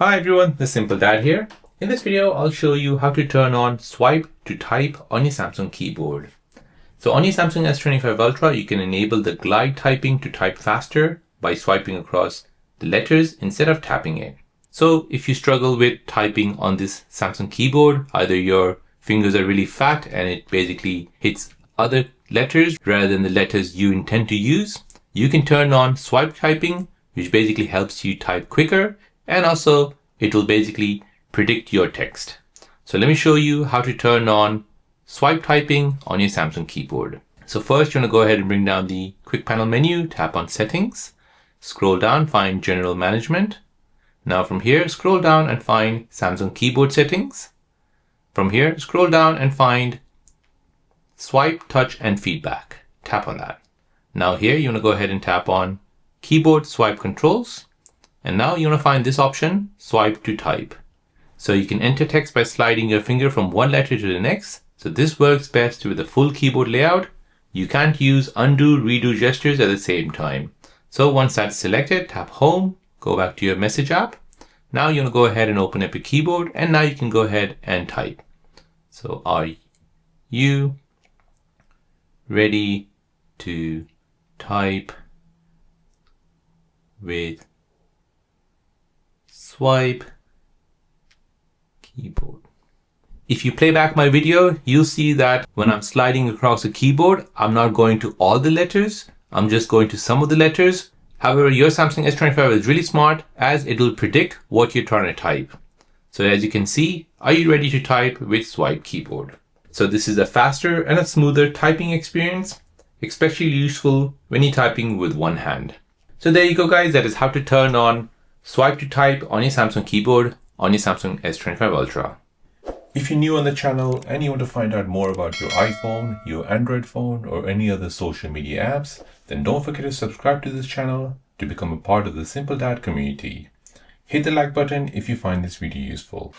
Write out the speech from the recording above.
Hi everyone, this is Simple Dad here. In this video, I'll show you how to turn on swipe to type on your Samsung keyboard. So on your Samsung S25 Ultra, you can enable the glide typing to type faster by swiping across the letters instead of tapping it. So if you struggle with typing on this Samsung keyboard, either your fingers are really fat and it basically hits other letters rather than the letters you intend to use, you can turn on swipe typing, which basically helps you type quicker, and also it will basically predict your text. So let me show you how to turn on swipe typing on your Samsung keyboard. So first you want to go ahead and bring down the quick panel menu, tap on settings, scroll down, find general management. Now from here, scroll down and find Samsung keyboard settings. From here, scroll down and find swipe, touch and feedback. Tap on that. Now here you want to go ahead and tap on keyboard swipe controls. And now you want to find this option, swipe to type. So you can enter text by sliding your finger from one letter to the next. So this works best with the full keyboard layout. You can't use undo, redo gestures at the same time. So once that's selected, tap home, go back to your message app. Now you want to go ahead and open up your keyboard and now you can go ahead and type. So are you ready to type with swipe keyboard? If you play back my video, you'll see that when I'm sliding across the keyboard, I'm not going to all the letters. I'm just going to some of the letters. However, your Samsung S25 is really smart as it'll predict what you're trying to type. So as you can see, are you ready to type with swipe keyboard? So this is a faster and a smoother typing experience, especially useful when you're typing with one hand. So there you go guys, that is how to turn on swipe to type on your Samsung keyboard on your Samsung S25 Ultra. If you're new on the channel and you want to find out more about your iPhone, your Android phone, or any other social media apps, then don't forget to subscribe to this channel to become a part of the Simple Dad community. Hit the like button if you find this video useful.